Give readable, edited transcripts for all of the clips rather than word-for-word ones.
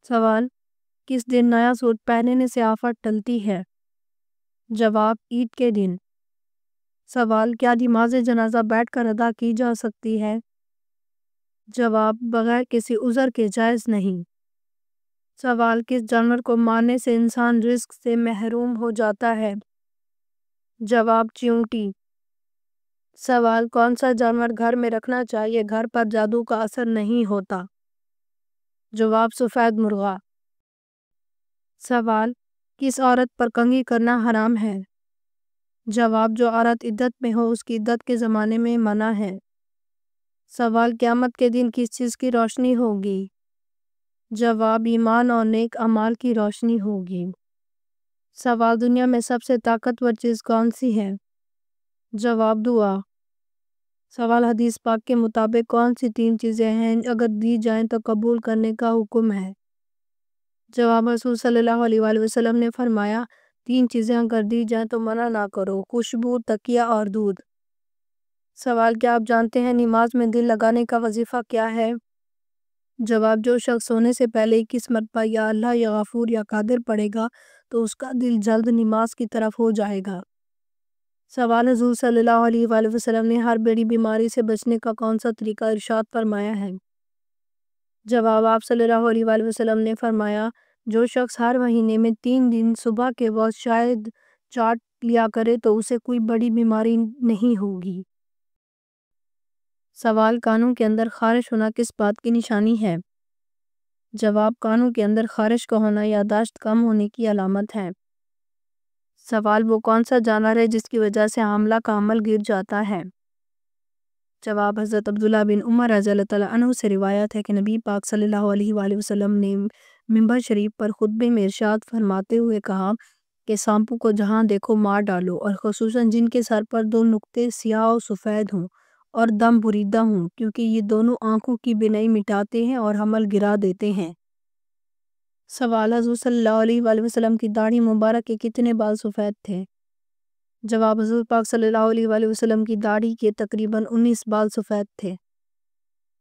سوال: کس دن نیا سوٹ پہننے سے آفت ٹلتی ہے؟ جواب: عید کے دن۔ سوال: کیا نماز جنازہ بیٹھ کر ادا کی جا سکتی ہے؟ جواب: بغیر کسی عذر کے جائز نہیں۔ سوال: کس جانور کو مارنے سے انسان رزق سے محروم ہو جاتا ہے؟ جواب: چیونٹی۔ سوال: کون سا جانور گھر میں رکھنا چاہیے گھر پر جادو کا اثر نہیں ہوتا؟ جواب: سفید مرغا۔ سوال: کس عورت پر کنگھی کرنا حرام ہے؟ جواب: جو عورت عدت میں ہو اس کی عدت کے زمانے میں منع ہے۔ سوال: قیامت کے دن کس چیز کی روشنی ہوگی؟ جواب: ایمان اور نیک اعمال کی روشنی ہوگی۔ سوال: دنیا میں سب سے طاقتور چیز کون سی ہے؟ جواب: دعا۔ سوال: حدیث پاک کے مطابق کون سی 3 چیزیں ہیں اگر دی جائیں تو قبول کرنے کا حکم ہے؟ جواب: رسول صلی اللہ علیہ وآلہ وسلم نے فرمایا 3 چیزیں اگر دی جائیں تو منع نہ کرو: خوشبو، تکیہ اور دودھ۔ سوال: کیا آپ جانتے ہیں نماز میں دل لگانے کا وظیفہ کیا ہے؟ جواب: جو شخص سونے سے پہلے 21 مرتبہ یا اللہ یا غفور یا قادر پڑھے گا تو اس کا دل جلد نماز کی طرف ہو جائے گا۔ سوال: حضور صلی اللہ علیہ وآلہ وسلم نے ہر بڑی بیماری سے بچنے کا کون سا طریقہ ارشاد فرمایا ہے؟ جواب: آپ صلی اللہ علیہ وآلہ وسلم نے فرمایا جو شخص ہر مہینے میں 3 دن صبح کے وقت شہد چاٹ لیا کرے تو اسے کوئی بڑی بیماری نہیں ہوگی۔ سوال: کانوں کے اندر خارش ہونا کس بات کی نشانی ہے؟ جواب: کانوں کے اندر خارش کا ہونا یادداشت کم ہونے کی علامت ہے۔ سوال: وہ کون سا جانور ہے جس کی وجہ سے حاملہ کا عمل گر جاتا ہے؟ جواب: حضرت عبداللہ بن عمر رضی اللہ عنہ سے روایت ہے کہ نبی پاک صلی اللہ علیہ وآلہ وسلم نے منبر شریف پر خطبے میں ارشاد فرماتے ہوئے کہا کہ سانپوں کو جہاں دیکھو مار ڈالو، اور خصوصاً جن کے سر پر 2 نقطے سیاہ و سفید ہوں اور دم بریدہ ہوں، کیونکہ یہ دونوں آنکھوں کی بینائی مٹاتے ہیں اور حمل گرا دیتے ہیں۔ سوال: حضور صلی اللہ علیہ وآلہ وسلم کی داڑھی مبارک کے کتنے بال سفید تھے؟ جواب: حضور پاک صلی اللہ علیہ وآلہ وسلم کی داڑھی کے تقریباً 19 بال سفید تھے۔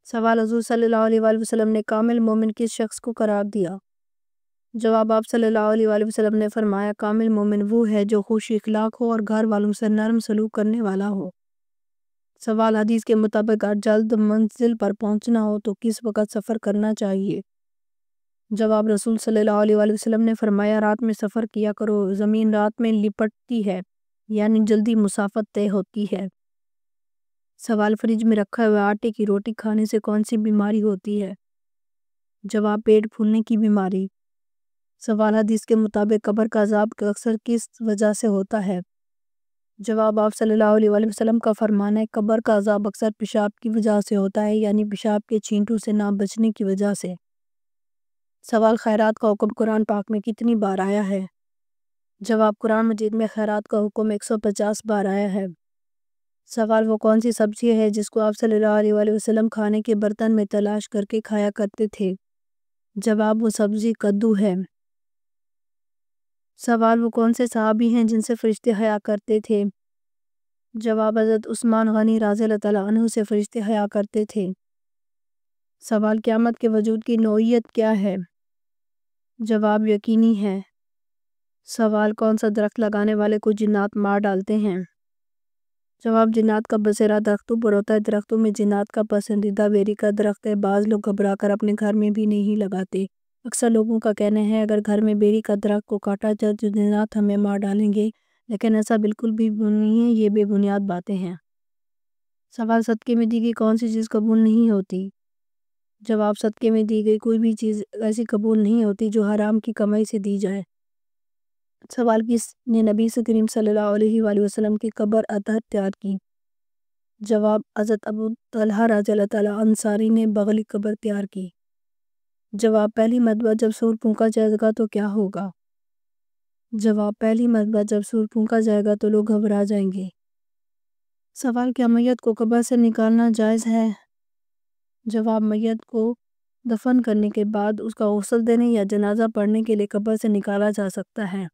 سوال: حضور صلی اللہ علیہ وآلہ وسلم نے کامل مومن کس شخص کو قرار دیا؟ جواب: آپ صلی اللہ علیہ وآلہ وسلم نے فرمایا کامل مومن وہ ہے جو خوش اخلاق ہو اور گھر والوں سے نرم سلوک کرنے والا ہو۔ سوال: حدیث کے مطابق اگر جلد منزل پر پہنچنا ہو تو کس وقت سفر کرنا چاہیے؟ جواب: رسول صلی اللہ علیہ وآلہ وسلم نے فرمایا رات میں سفر کیا کرو، زمین رات میں لپٹتی ہے، یعنی جلدی مسافت طے ہوتی ہے۔ سوال: فریج میں رکھے ہوئے آٹے کی روٹی کھانے سے کون سی بیماری ہوتی ہے؟ جواب: پیٹ پھولنے کی بیماری۔ سوال: حدیث کے مطابق قبر کا عذاب اکثر کس وجہ سے ہوتا ہے؟ جواب: آپ صلی اللہ علیہ وآلہ وسلم کا فرمان ہے قبر کا عذاب اکثر پیشاب کی وجہ سے ہوتا ہے، یعنی پیشاب کے چھینٹوں سے نہ بچنے کی وجہ سے۔ سوال: خیرات کا حکم قرآن پاک میں کتنی بار آیا ہے؟ جواب: قرآن مجید میں خیرات کا حکم 150 بار آیا ہے۔ سوال: وہ کون سی سبزی ہے جس کو آپ صلی اللہ علیہ وآلہ وسلم کھانے کے برتن میں تلاش کر کے کھایا کرتے تھے؟ جواب: وہ سبزی کدو ہے۔ سوال: وہ کون سے صحابی ہیں جن سے فرشتے حیا کرتے تھے؟ جواب: حضرت عثمان غنی رضی اللہ عنہ سے فرشتے حیا کرتے تھے۔ سوال: قیامت کے وجود کی نوعیت کیا ہے؟ جواب: یقینی ہے۔ سوال: کون سا درخت لگانے والے کو جنات مار ڈالتے ہیں؟ جواب: جنات کا بسیرا درختوں پر ہوتا ہے۔ درختوں میں جنات کا پسندیدہ بیری کا درخت ہے۔ بعض لوگ گھبرا کر اپنے گھر میں بھی نہیں لگاتے۔ اکثر لوگوں کا کہنا ہے اگر گھر میں بیری کا درخت کو کاٹا جائے تو جنات ہمیں مار ڈالیں گے، لیکن ایسا بالکل بھی نہیں ہے، یہ بے بنیاد باتیں ہیں۔ سوال: صدقے میں دی گئی کون سی چیز قبول نہیں ہوتی؟ جواب: صدقے میں دی گئی کوئی بھی چیز ایسی قبول نہیں ہوتی جو حرام کی کمائی سے دی جائے۔ سوال: کس نے نبی کریم صلی اللہ علیہ وآلہ وسلم کی قبر اطہر تیار کی؟ جواب: حضرت ابو طلحہ رضی اللہ عنہ انصاری نے بغلی قبر تیار کی۔ جواب: پہلی مرتبہ جب سور پھونکا جائے گا تو کیا ہوگا؟ جواب: پہلی مرتبہ جب سور پھونکا جائے گا تو لوگ گھبرا جائیں گے۔ سوال: کیا میت کو قبر سے نکالنا جائز ہے؟ جواب: میت کو دفن کرنے کے بعد اس کا غسل دینے یا جنازہ پڑھنے کے لیے قبر سے نکالا جا سکتا ہے۔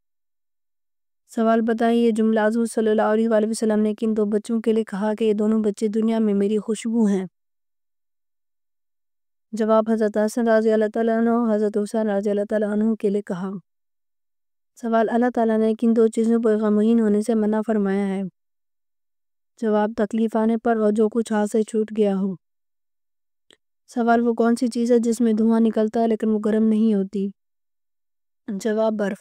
سوال: بتائیں یہ جملہ حضور صلی اللہ علیہ وآلہ وسلم نے کن 2 بچوں کے لیے کہا کہ یہ دونوں بچے دنیا میں میری خوشبو ہیں؟ جواب حضرت حسن رضی اللہ تعالیٰ عنہ حضرت حسین رضی اللہ تعالیٰ عنہ کے لیے کہا۔ سوال اللہ تعالیٰ نے کن دو چیزوں پر غمگین ہونے سے منع فرمایا ہے؟ جواب تکلیف آنے پر اور جو کچھ ہاتھ سے چھوٹ گیا ہو۔ سوال وہ کون سی چیز ہے جس میں دھواں نکلتا ہے لیکن وہ گرم نہیں ہوتی؟ جواب برف۔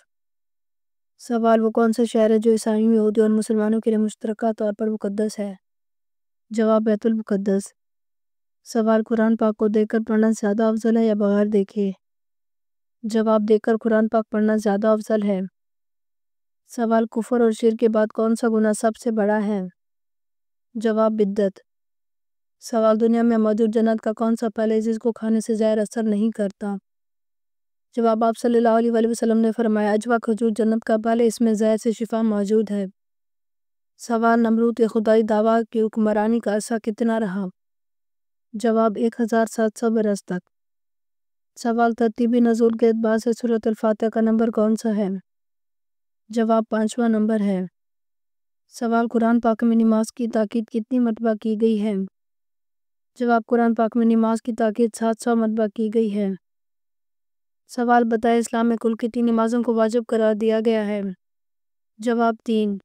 سوال وہ کون سا شہر ہے جو عیسائیوں یہودیوں اور مسلمانوں کے لیے مشترکہ طور پر مقدس ہے؟ جواب بیت المقدس۔ سوال قرآن پاک کو دیکھ کر پڑھنا زیادہ افضل ہے یا بغیر دیکھے؟ جواب دیکھ کر قرآن پاک پڑھنا زیادہ افضل ہے۔ سوال کفر اور شرک کے بعد کون سا گناہ سب سے بڑا ہے؟ جواب بدعت۔ سوال دنیا میں موجود جنت کا کون سا پھل ہے جس کو کھانے سے زہر اثر نہیں کرتا؟ جواب آپ صلی اللہ علیہ وسلم نے فرمایا اجوا کھجور جنت کا پھل ہے، اس میں زہر سے شفا موجود ہے۔ سوال نمرود کے خدائی دعویٰ کی حکمرانی کا عرصہ کتنا رہا؟ جواب 1700 برس تک۔ سوال ترتیبی نزول کے اعتبار سے سورۃ الفاتحہ کا نمبر کون سا ہے؟ جواب 5واں نمبر ہے۔ سوال قرآن پاک میں نماز کی تاکید کتنی مرتبہ کی گئی ہے؟ جواب قرآن پاک میں نماز کی تاکید 700 مرتبہ کی گئی ہے۔ سوال بتائیں اسلام میں کل کتنی نمازوں کو واجب قرار دیا گیا ہے؟ جواب 3۔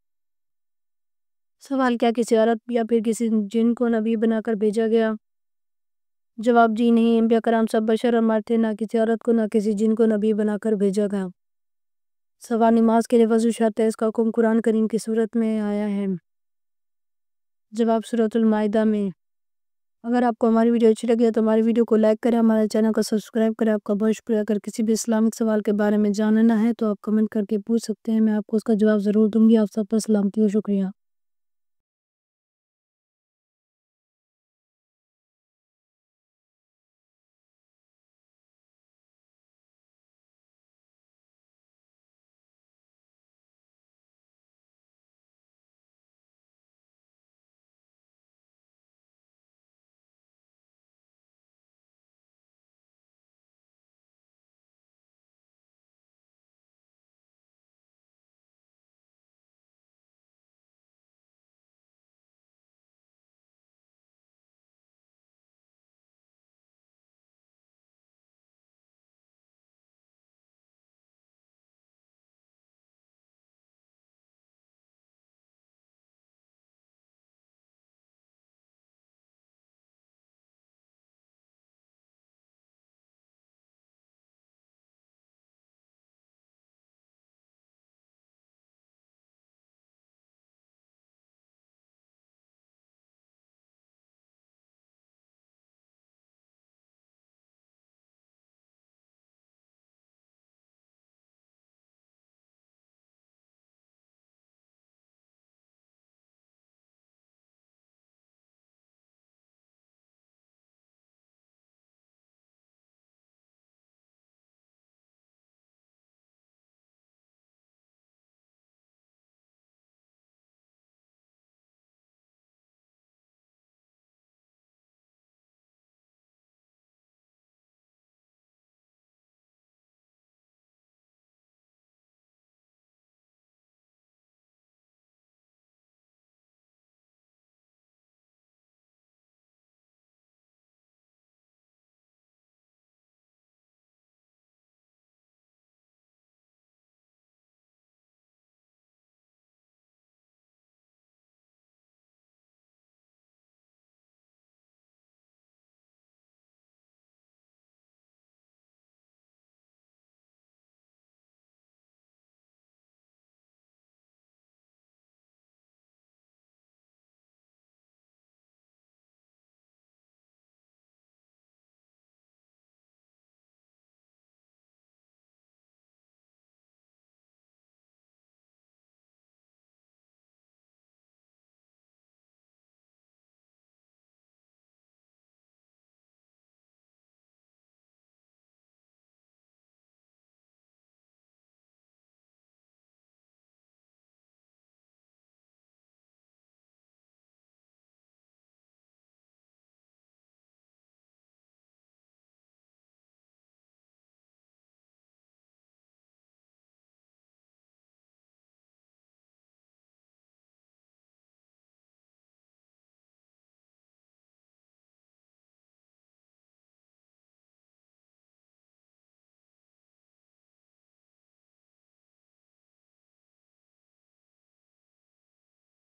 سوال کیا کسی عورت یا پھر کسی جن کو نبی بنا کر بھیجا گیا؟ جواب جی نہیں، انبیاء کرام سب بشر اور مرد تھے، نہ کسی عورت کو نہ کسی جن کو نبی بنا کر بھیجا گیا۔ سوال نماز کے لیے وضو شرط ہے، اس کا حکم قرآن کریم کی صورت میں آیا ہے؟ جواب سورۃ المائدہ میں۔ اگر آپ کو ہماری ویڈیو اچھی لگی ہے تو ہماری ویڈیو کو لائک کریں، ہمارے چینل کو سبسکرائب کریں۔ آپ کا بہت شکریہ۔ اگر کسی بھی اسلامک سوال کے بارے میں جاننا ہے تو آپ کمنٹ کر کے پوچھ سکتے ہیں، میں آپ کو اس کا جواب ضرور دوں گی۔ آپ سب پر سلامتی و شکریہ۔